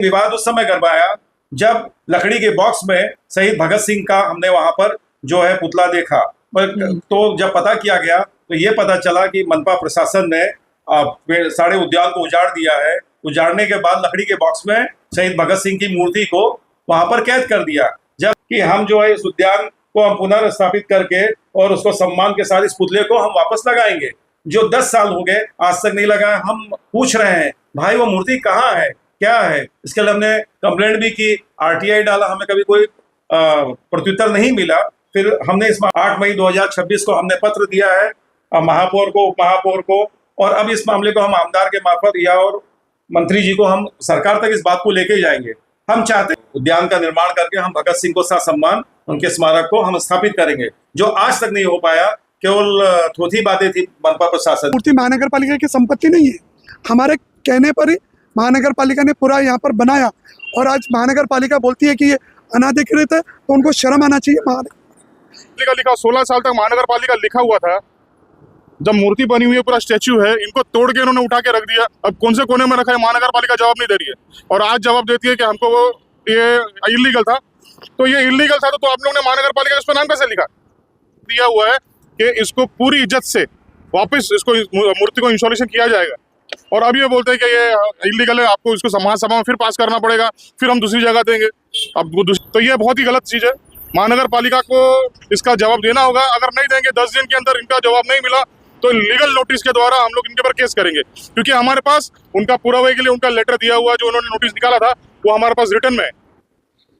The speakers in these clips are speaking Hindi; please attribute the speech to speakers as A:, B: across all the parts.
A: विवाद उस समय गरमाया जब लकड़ी के बॉक्स में शहीद भगत सिंह का हमने वहां पर जो है पुतला देखा। तो जब पता किया गया तो ये पता चला कि मनपा प्रशासन ने सारे उद्यान को उजाड़ दिया है। उजाड़ने के बाद लकड़ी के बॉक्स में शहीद भगत सिंह की मूर्ति को वहां पर कैद कर दिया, जबकि हम जो है इस उद्यान को हम पुनर्स्थापित करके और उसको सम्मान के साथ इस पुतले को हम वापस लगाएंगे। जो 10 साल हो गए आज तक नहीं लगाया। हम पूछ रहे हैं भाई वो मूर्ति कहाँ है, क्या है। इसके लिए हमने कंप्लेंट भी की, आरटीआई डाला, हमें कभी कोई प्रत्युत्तर नहीं मिला। फिर हमने इस 8 मई 2026 को हमने पत्र दिया है महापौर को, उप महापौर को, और अब इस मामले को हम आमदार के मार्फत या और मंत्री जी को हम सरकार तक इस बात को लेके जाएंगे। हम चाहते हैं उद्यान का निर्माण करके हम भगत सिंह को सम्मान उनके स्मारक को हम स्थापित करेंगे, जो आज तक नहीं हो पाया। केवल थोथी बातें थी मनपा प्रशासन।
B: मूर्ति महानगर पालिका की संपत्ति नहीं है, हमारे कहने पर ही महानगर पालिका ने पूरा यहाँ पर बनाया, और आज महानगर पालिका बोलती है कि ये अनाधिकृत है, तो उनको शर्म आना चाहिए।
C: महानगर लिखा 16 साल तक महानगर पालिका लिखा हुआ था। जब मूर्ति बनी हुई है, पूरा स्टैच्यू है, इनको तोड़ के इन्होंने उठा के रख दिया। अब कौन से कोने में रखा है, महानगर पालिका जवाब नहीं दे रही है, और आज जवाब देती है कि हमको वो ये इलीगल था। तो ये इलीगल था तो आप लोगों ने महानगर पालिका इस पर नाम कैसे लिखा दिया हुआ है कि इसको पूरी इज्जत से वापस इसको मूर्ति को इंस्टॉलेशन किया जाएगा, और अब ये बोलते हैं कि ये इलीगल है, आपको इसको महासभा में फिर पास करना पड़ेगा, फिर हम दूसरी जगह देंगे। अब तो ये बहुत ही गलत चीज़ है। महानगर पालिका को इसका जवाब देना होगा। अगर नहीं देंगे, 10 दिन के अंदर इनका जवाब नहीं मिला तो लीगल नोटिस के द्वारा हम लोग इनके ऊपर केस करेंगे, क्योंकि हमारे पास उनका पुरावे के लिए उनका लेटर दिया हुआ, जो उन्होंने नोटिस निकाला था वो हमारे पास रिटर्न में है।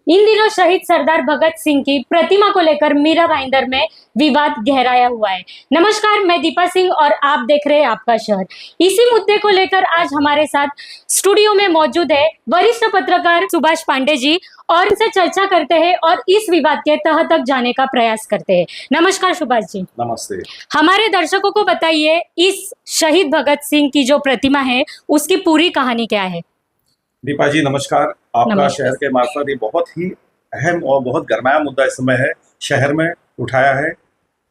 D: इन दिनों शहीद सरदार भगत सिंह की प्रतिमा को लेकर मीरा भाईंदर में विवाद गहराया हुआ है। नमस्कार, मैं दीपा सिंह और आप देख रहे हैं आपका शहर। इसी मुद्दे को लेकर आज हमारे साथ स्टूडियो में मौजूद है वरिष्ठ पत्रकार सुभाष पांडे जी, और इनसे चर्चा करते हैं और इस विवाद के तह तक जाने का प्रयास करते हैं। नमस्कार सुभाष जी।
A: नमस्ते।
D: हमारे दर्शकों को बताइए, इस शहीद भगत सिंह की जो प्रतिमा है उसकी पूरी कहानी क्या है?
A: दीपा जी नमस्कार। आपका शहर के मार्फत ये बहुत ही अहम और बहुत गरमाया मुद्दा इस समय है, शहर में उठाया है।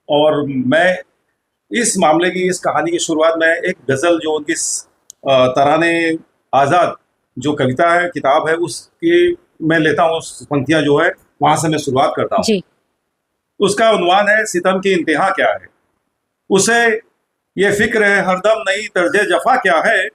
A: और मैं इस मामले की, इस कहानी की शुरुआत में एक गज़ल जो उनकी तराने आज़ाद जो कविता है, किताब है, उसकी मैं लेता हूँ। उस पंक्तियाँ जो है वहाँ से मैं शुरुआत करता हूँ। उसका उन्वान है सितम की इंतहा क्या है। उसे ये फिक्र है हरदम नई तर्जे जफा क्या है।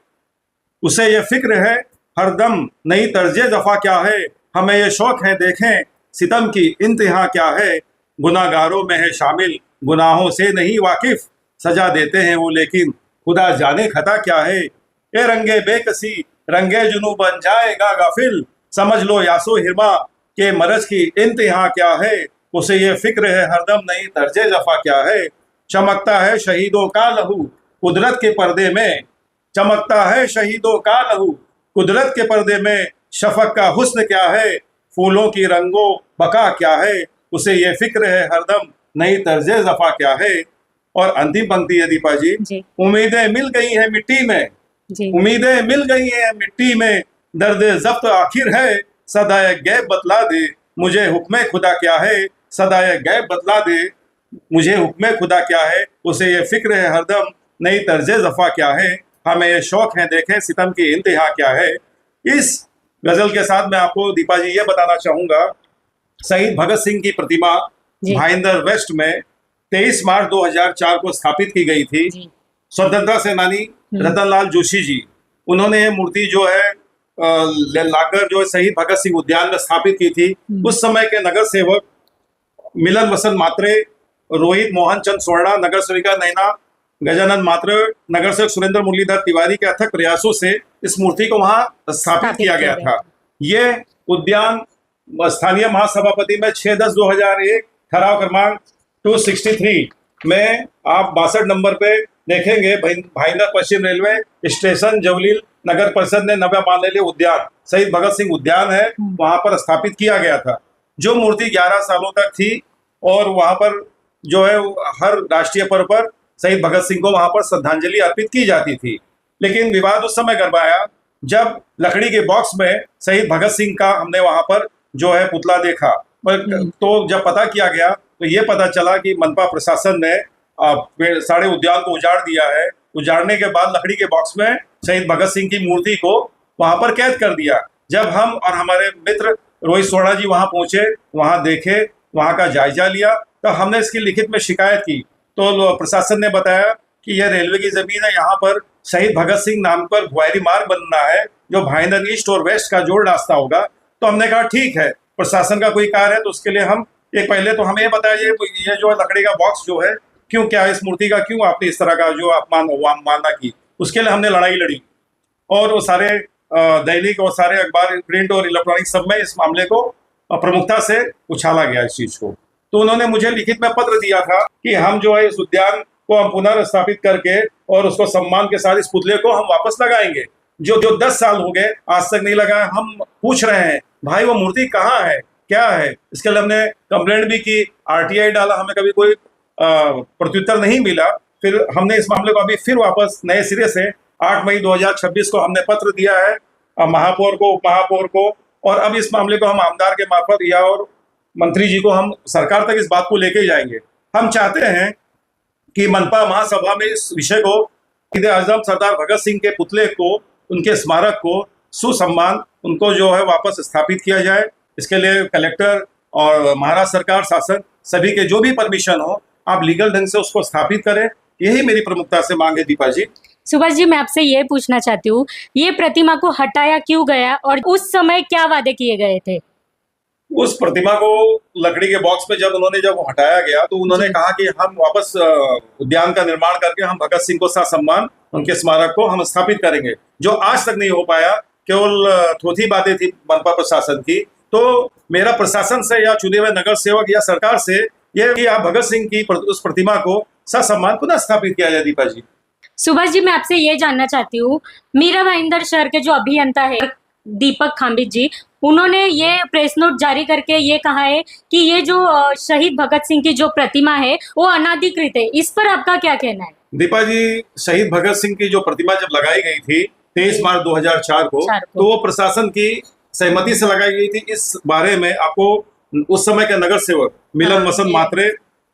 A: उसे ये फिक्र है हरदम नई तर्जे जफा क्या है। हमें ये शौक है देखें सितम की इंतहा क्या है। गुनाहगारों में है शामिल, गुनाहों से नहीं वाकिफ, सजा देते हैं वो लेकिन खुदा जाने खता क्या है। ए रंगे बेकसी रंगे जुनू बन जाएगा गाफिल, समझ लो यासो हिरमा के मरज की इंतहा क्या है। उसे ये फिक्र है हरदम नई तर्जे जफा क्या है। चमकता है शहीदों का लहू कुदरत के पर्दे में, चमकता है शहीदों का लहू कुदरत के पर्दे में। शफक का हुस्न क्या है, फूलों की रंगो बका क्या है। उसे ये फिक्र है हरदम नई तर्जे जफा क्या है। और अंतिम पंक्ति है दीपा जी, उम्मीदें मिल गई हैं मिट्टी में, उम्मीदें मिल गई हैं मिट्टी में, दर्द जब्त आखिर है। सदाए गैब बतला दे मुझे हुक्म खुदा क्या है। सदाए गैब बतला दे मुझे हुक्म खुदा क्या है। उसे ये फिक्र है हरदम नई तर्जे जफा क्या है। हमें ये शौक है देखें सितम की इंतहा क्या है। इस गजल के साथ मैं आपको दीपा जी ये बताना चाहूंगा, शहीद भगत सिंह की प्रतिमा भाईंदर वेस्ट में 23 मार्च 2004 को स्थापित की गई थी। स्वतंत्रता सेनानी रतनलाल जोशी जी, उन्होंने ये मूर्ति जो है लाकर जो शहीद भगत सिंह उद्यान में स्थापित की थी। उस समय के नगर सेवक मिलन वसंत मात्रे, रोहित मोहन चंद स्वर्णा, नगर सेविका नैना गजानन मात्र, नगर सेवक सुरेंद्र मुरलीधर तिवारी के अथक प्रयासों से इस मूर्ति को वहां स्थापित किया गया था। ये उद्यान स्थानीय महासभापति में 6/10/2001 ठराव क्रमांक 263 में आप 62 नंबर पे देखेंगे, भाईंदर पश्चिम रेलवे स्टेशन जवलील नगर परिषद ने नवा मान लिया उद्यान शहीद भगत सिंह उद्यान है, वहां पर स्थापित किया गया था। जो मूर्ति 11 सालों तक थी, और वहां पर जो है हर राष्ट्रीय पर्व पर शहीद भगत सिंह को वहां पर श्रद्धांजलि अर्पित की जाती थी। लेकिन विवाद उस समय गरमाया जब लकड़ी के बॉक्स में शहीद भगत सिंह का हमने वहां पर जो है पुतला देखा। तो जब पता किया गया तो ये पता चला कि मनपा प्रशासन ने सारे उद्यान को उजाड़ दिया है। उजाड़ने के बाद लकड़ी के बॉक्स में शहीद भगत सिंह की मूर्ति को वहां पर कैद कर दिया, जब हम और हमारे मित्र रोहित सोढ़ा जी वहां पहुंचे, वहां देखे, वहां का जायजा लिया, तो हमने इसकी लिखित में शिकायत की। तो प्रशासन ने बताया कि यह रेलवे की जमीन है, यहाँ पर शहीद भगत सिंह नाम पर भुआरी मार्ग बनना है, जो भाईंदर ईस्ट और वेस्ट का जोड़ रास्ता होगा। तो हमने कहा ठीक है, प्रशासन का कोई कार्य है तो उसके लिए हम एक पहले तो हमें ये बताइए, ये जो लकड़ी का बॉक्स जो है, क्यों, क्या इस मूर्ति का क्यों आपने इस तरह का जो मानना की, उसके लिए हमने लड़ाई लड़ी। और वो सारे दैनिक और सारे अखबार, प्रिंट और इलेक्ट्रॉनिक सब में इस मामले को प्रमुखता से उछाला गया इस चीज को। तो उन्होंने मुझे लिखित में पत्र दिया था कि हम जो है इस उद्यान को हम पुनर्स्थापित करके और उसको सम्मान के साथ इस पुतले को हम वापस लगाएंगे। जो 10 साल हो गए आज तक नहीं लगाया। हम पूछ रहे हैं भाई वो मूर्ति कहाँ है, क्या है। इसके लिए हमने कंप्लेंट भी की, RTI डाला, हमें कभी कोई प्रत्युत्तर नहीं मिला। फिर हमने इस मामले को अभी फिर वापस नए सिरे से 8 मई 2026 को हमने पत्र दिया है महापौर को, उप महापौर को, और अब इस मामले को हम आमदार के मार्फत या और मंत्री जी को हम सरकार तक इस बात को लेके जाएंगे। हम चाहते हैं कि मनपा महासभा में इस विषय को, ईद आजम सरदार भगत सिंह के पुतले को, उनके स्मारक को सुसम्मान उनको जो है वापस स्थापित किया जाए। इसके लिए कलेक्टर और महाराष्ट्र सरकार, शासन, सभी के जो भी परमिशन हो, आप लीगल ढंग से उसको स्थापित करें। यही मेरी प्रमुखता से मांग है दीपा जी।
D: सुभाष जी, मैं आपसे ये पूछना चाहती हूँ, ये प्रतिमा को हटाया क्यों गया और उस समय क्या वादे किए गए थे?
A: उस प्रतिमा को लकड़ी के बॉक्स में जब हटाया गया तो उन्होंने कहा कि हम वापस उद्यान का निर्माण करके हम भगत सिंह को ससम्मान उनके स्मारक को हम स्थापित करेंगे, जो आज तक नहीं हो पाया। केवल थोथी बातें थी मनपा प्रशासन की। तो मेरा प्रशासन से या चुने हुए नगर सेवक या सरकार से यह कि आप भगत सिंह की उस प्रतिमा को ससम्मान पुनः स्थापित किया जाए। दीपा जी,
D: सुभाष जी, मैं आपसे ये जानना चाहती हूँ, मीरा भाईंदर शहर के जो अभियंता है दीपक खांबित जी, उन्होंने ये प्रेस नोट जारी करके ये कहा है कि ये जो शहीद भगत सिंह की जो प्रतिमा है वो अनाधिकृत है। इस पर आपका क्या कहना है?
A: दीपा जी, शहीद भगत सिंह की जो प्रतिमा जब लगाई गई थी 23 मार्च 2004 को, तो वो प्रशासन की सहमति से लगाई गई थी। इस बारे में आपको उस समय के नगर सेवक मिलन वसंत मात्रे,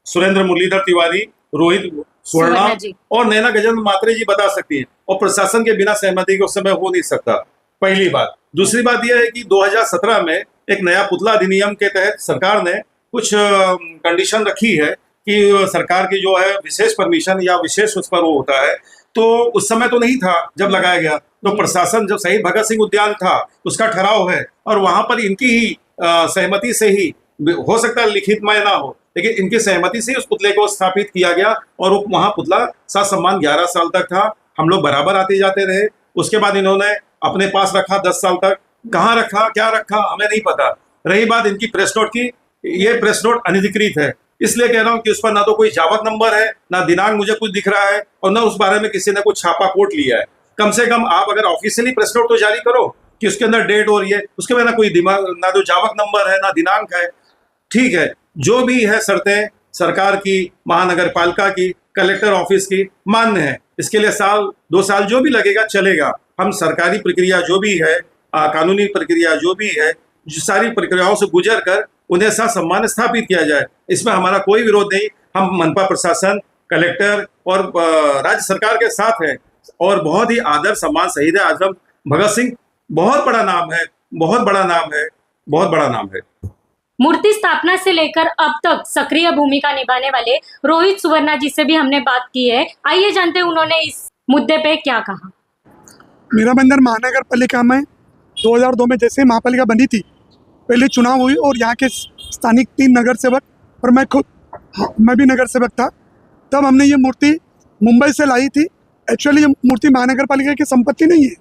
A: सुरेंद्र मुरलीधर तिवारी, रोहित स्वर्णा और नैना गजेंद्र मात्रे जी बता सकती है। और प्रशासन के बिना सहमति के उस समय हो नहीं सकता, पहली बात। दूसरी बात यह है कि 2017 में एक नया पुतला अधिनियम के तहत सरकार ने कुछ कंडीशन रखी है कि सरकार की जो है विशेष परमिशन या विशेष उस पर वो होता है। तो उस समय तो नहीं था जब लगाया गया। तो प्रशासन, जब शहीद भगत सिंह उद्यान था उसका ठहराव है और वहां पर इनकी ही सहमति से ही, हो सकता है लिखित में ना हो, लेकिन इनकी सहमति से उस पुतले को स्थापित किया गया और वो वहां पुतला ससम्मान 11 साल तक था। हम लोग बराबर आते जाते रहे। उसके बाद इन्होंने अपने पास रखा 10 साल तक। कहाँ रखा, क्या रखा, हमें नहीं पता। रही बात इनकी प्रेस नोट की, ये प्रेस नोट अनधिकृत है। इसलिए कह रहा हूँ कि उस पर ना तो कोई जावक नंबर है, ना दिनांक मुझे कुछ दिख रहा है, और ना उस बारे में किसी ने कुछ छापा कोट लिया है। कम से कम आप अगर ऑफिशियली प्रेस नोट तो जारी करो कि उसके अंदर डेट हो रही है, उसके बाद ना कोई दिमाग, ना तो जावक नंबर है, ना दिनांक है। ठीक है, जो भी है शर्तें सरकार की, महानगर पालिका की, कलेक्टर ऑफिस की मान्य है। इसके लिए 1-2 साल जो भी लगेगा चलेगा। हम सरकारी प्रक्रिया जो भी है, कानूनी प्रक्रिया जो भी है, सारी प्रक्रियाओं से गुजर कर उन्हें ससम्मान स्थापित किया जाए। इसमें हमारा कोई विरोध नहीं। हम मनपा प्रशासन, कलेक्टर और राज्य सरकार के साथ हैं। और बहुत ही आदर सम्मान शहीद आजम भगत सिंह, बहुत बड़ा नाम है, बहुत बड़ा नाम है, बहुत बड़ा नाम है।
D: मूर्ति स्थापना से लेकर अब तक सक्रिय भूमिका निभाने वाले रोहित सुवर्णा जी से भी हमने बात की है। आइए जानते हैं उन्होंने इस मुद्दे पे क्या कहा।
B: मीरा भाईंदर महानगर पालिका में 2002 में जैसे महापालिका बनी थी, पहले चुनाव हुई और यहाँ के स्थानिक 3 नगर सेवक और मैं भी नगर सेवक था। तब हमने ये मूर्ति मुंबई से लाई थी। एक्चुअली ये मूर्ति महानगर पालिका की संपत्ति नहीं है।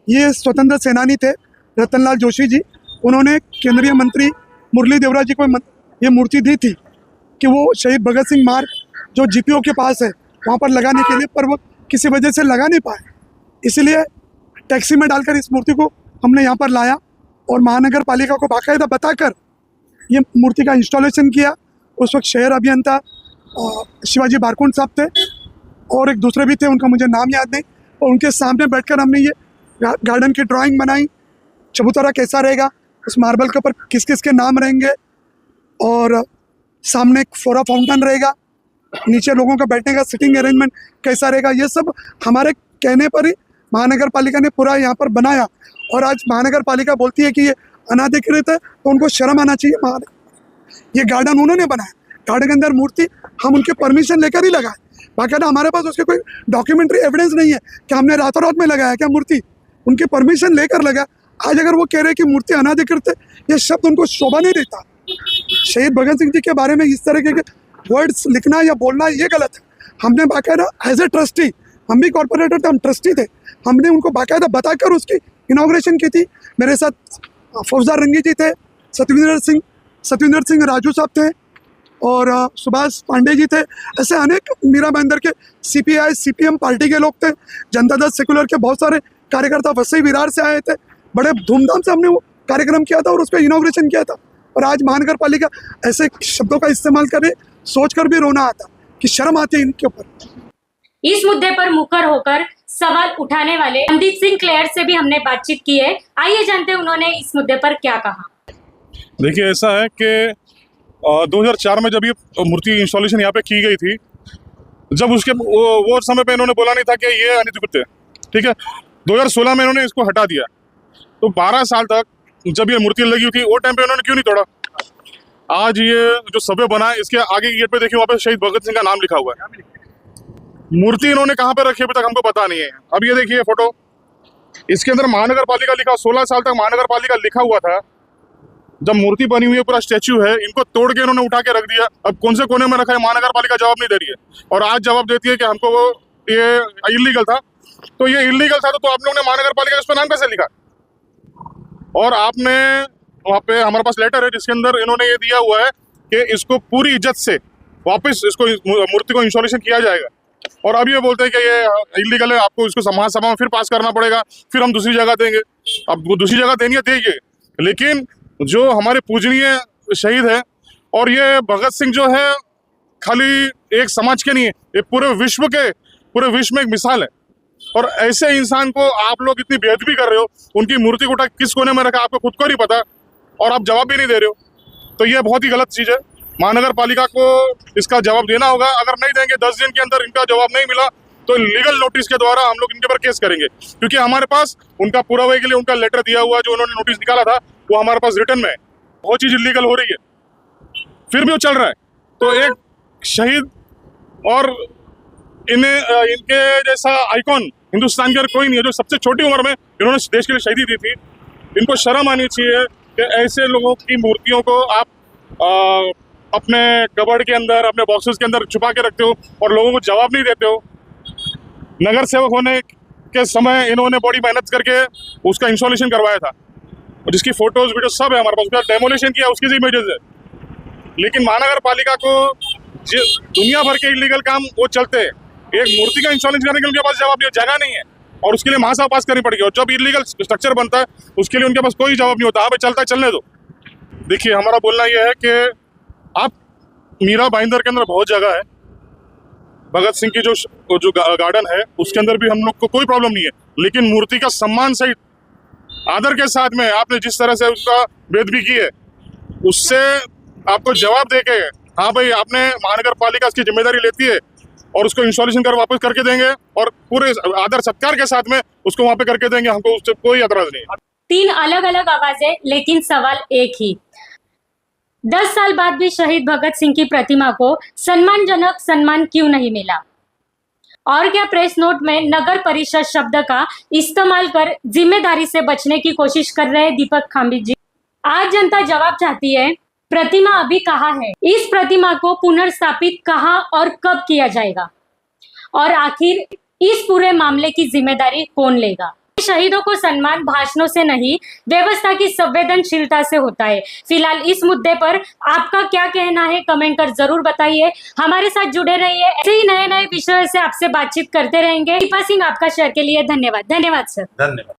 B: ये स्वतंत्र सेनानी थे रतनलाल जोशी जी, उन्होंने केंद्रीय मंत्री मुरली देवरा जी को ये मूर्ति दी थी कि वो शहीद भगत सिंह मार्ग जो GPO के पास है वहाँ पर लगाने के लिए, पर वो किसी वजह से लगा नहीं पाए। इसलिए टैक्सी में डालकर इस मूर्ति को हमने यहाँ पर लाया और महानगर पालिका को बाकायदा बताकर ये मूर्ति का इंस्टॉलेशन किया। उस वक्त शहर अभियंता शिवाजी बारकुंड साहब थे और एक दूसरे भी थे, उनका मुझे नाम याद नहीं। और उनके सामने बैठकर हमने ये गार्डन की ड्राइंग बनाई, चबूतरा कैसा रहेगा, उस मार्बल के ऊपर किस किस के नाम रहेंगे, और सामने एक फोरा फाउंटेन रहेगा, नीचे लोगों का बैठने का सिटिंग अरेंजमेंट कैसा रहेगा। ये सब हमारे कहने पर ही महानगर पालिका ने पूरा यहाँ पर बनाया और आज महानगर पालिका बोलती है कि ये अनाधिकृत है, तो उनको शर्म आना चाहिए। ये गार्डन उन्होंने बनाया, गार्डन के अंदर मूर्ति हम उनके परमिशन लेकर ही लगाए, बाकायदा हमारे पास उसके कोई डॉक्यूमेंट्री एविडेंस नहीं है कि हमने रातों रात में लगाया क्या मूर्ति, उनके परमिशन लेकर लगा। आज अगर वो कह रहे हैं कि मूर्ति अनाधिकृत है, ये शब्द उनको शोभा नहीं देता। शहीद भगत सिंह जी के बारे में इस तरह के वर्ड्स लिखना या बोलना ये गलत है। हमने बाकायदा एज ए ट्रस्टी, हम भी कॉर्पोरेटर थे, हम ट्रस्टी थे, हमने उनको बाकायदा बताकर उसकी इनॉग्रेशन की थी। मेरे साथ फौजदार रंगी जी थे, सतविंदर सिंह राजू साहब थे और सुभाष पांडे जी थे। ऐसे अनेक मीरा भाईंदर के CPI CPM पार्टी के लोग थे, जनता दल सेकुलर के बहुत सारे कार्यकर्ता वसई विरार से आए थे। बड़े धूमधाम से हमने वो कार्यक्रम किया था और उसका इनॉग्रेशन किया था। और आज महानगर पालिका ऐसे शब्दों का इस्तेमाल करे, सोचकर भी रोना आता कि शर्म आती है इनके ऊपर।
D: इस मुद्दे पर मुखर होकर सवाल उठाने वाले रणदीप सिंह क्लेयर से भी हमने बातचीत की है। आइए जानते हैं उन्होंने इस मुद्दे पर क्या कहा।
C: देखिए, ऐसा है कि 2004 में जब ये मूर्ति इंस्टॉलेशन यहाँ पे की गई थी, जब उसके वो समय पे इन्होंने बोला नहीं था कि ये अनधिकृत है, ठीक है। 2016 में इन्होंने इसको हटा दिया, तो 12 साल तक जब ये मूर्ति लगी हुई थी, वो टाइम पे इन्होंने क्यों नहीं तोड़ा। आज ये जो सबवे बना है, इसके आगे गेट पे देखिए, वहाँ पे शहीद भगत सिंह का नाम लिखा हुआ है। मूर्ति इन्होंने कहाँ पे रखी अभी तक हमको पता नहीं है। अब ये देखिए फोटो, इसके अंदर महानगर पालिका लिखा, 16 साल तक महानगर पालिका लिखा हुआ था। जब मूर्ति बनी हुई है, पूरा स्टैच्यू है, इनको तोड़ के इन्होंने उठा के रख दिया। अब कौन से कोने में रखा है, महानगर पालिका जवाब नहीं दे रही है। और आज जवाब देती है कि हमको वो ये इलीगल था। तो ये इलीगल था तो आप लोगों ने महानगर पालिका का उस पर नाम कैसे लिखा। और आपने वहाँ पे हमारे पास लेटर है जिसके अंदर इन्होंने ये दिया हुआ है कि इसको पूरी इज्जत से वापस इसको मूर्ति को इंस्टॉलेशन किया जाएगा। और अब ये बोलते हैं कि ये इलीगल है, आपको इसको महासभा में फिर पास करना पड़ेगा, फिर हम दूसरी जगह देंगे। अब वो दूसरी जगह देनी है देंगे, लेकिन जो हमारे पूजनीय शहीद है, और ये भगत सिंह जो है खाली एक समाज के नहीं है, ये पूरे विश्व में एक मिसाल है। और ऐसे इंसान को आप लोग इतनी बेअदबी कर रहे हो, उनकी मूर्ति को उठा किस कोने में रखा आपको खुद को नहीं पता, और आप जवाब भी नहीं दे रहे हो। तो ये बहुत ही गलत चीज़ है। महानगर पालिका को इसका जवाब देना होगा। अगर नहीं देंगे, 10 दिन के अंदर इनका जवाब नहीं मिला, तो लीगल नोटिस के द्वारा हम लोग इनके ऊपर केस करेंगे। क्योंकि हमारे पास उनका पुरावे के लिए उनका लेटर दिया हुआ, जो उन्होंने नोटिस निकाला था, वो हमारे पास रिटर्न में है। बहुत चीज़ इलीगल हो रही है, फिर भी वो चल रहा है। तो एक शहीद और इनके जैसा आइकॉन हिंदुस्तान के कोई नहीं है, जो सबसे छोटी उम्र में इन्होंने देश के लिए शहीदी दी थी। इनको शर्म आनी चाहिए कि ऐसे लोगों की मूर्तियों को आप अपने कबर्ड के अंदर, अपने बॉक्सेस के अंदर छुपा के रखते हो और लोगों को जवाब नहीं देते हो। नगर सेवक होने के समय इन्होंने बड़ी मेहनत करके उसका इंस्टॉलेशन करवाया था, और जिसकी फोटोज वीडियो सब है हमारे पास, उसका डेमोलिशन किया, उसकी इमेजेस है। लेकिन महानगर पालिका को दुनिया भर के इलीगल काम वो चलते हैं, एक मूर्ति का इंस्टॉलेशन करने के लिए उनके पास जवाब नहीं, जगह नहीं है, और उसके लिए महासभा पास करनी पड़ेगी। और जब इलीगल स्ट्रक्चर बनता है उसके लिए उनके पास कोई जवाब नहीं होता। हाँ भाई, चलता है, चलने दो। देखिए, हमारा बोलना यह है कि आप मीरा भाईंदर के अंदर बहुत जगह है, भगत सिंह की जो गार्डन है उसके अंदर भी हम लोग को कोई प्रॉब्लम नहीं है, लेकिन मूर्ति का सम्मान सहित आदर के साथ में आपने जिस तरह से उसका बेदबी की है, उससे आपको जवाब दे के, हाँ भाई, आपने महानगर पालिका उसकी जिम्मेदारी लेती है और उसको इंस्टॉलेशन कर वापस करके देंगे, और पूरे आदर सत्कार के साथ में उसको वहाँ पे करके देंगे। हमको उससे कोई एतराज नहीं।
D: 3 अलग अलग आवाजें, लेकिन सवाल एक ही। 10 साल बाद भी शहीद भगत सिंह की प्रतिमा को सम्मानजनक सम्मान क्यों नहीं मिला? और क्या प्रेस नोट में नगर परिषद शब्द का इस्तेमाल कर जिम्मेदारी से बचने की कोशिश कर रहे हैं दीपक खांबी जी? आज जनता जवाब चाहती है, प्रतिमा अभी कहाँ है? इस प्रतिमा को पुनर्स्थापित कहाँ और कब किया जाएगा? और आखिर इस पूरे मामले की जिम्मेदारी कौन लेगा? शहीदों को सम्मान भाषणों से नहीं, व्यवस्था की संवेदनशीलता से होता है। फिलहाल इस मुद्दे पर आपका क्या कहना है, कमेंट कर जरूर बताइए। हमारे साथ जुड़े रहिए, ऐसे ही नए नए विषयों से आपसे बातचीत करते रहेंगे। दीपा सिंह, आपका शहर के लिए धन्यवाद। धन्यवाद सर।
A: धन्यवाद।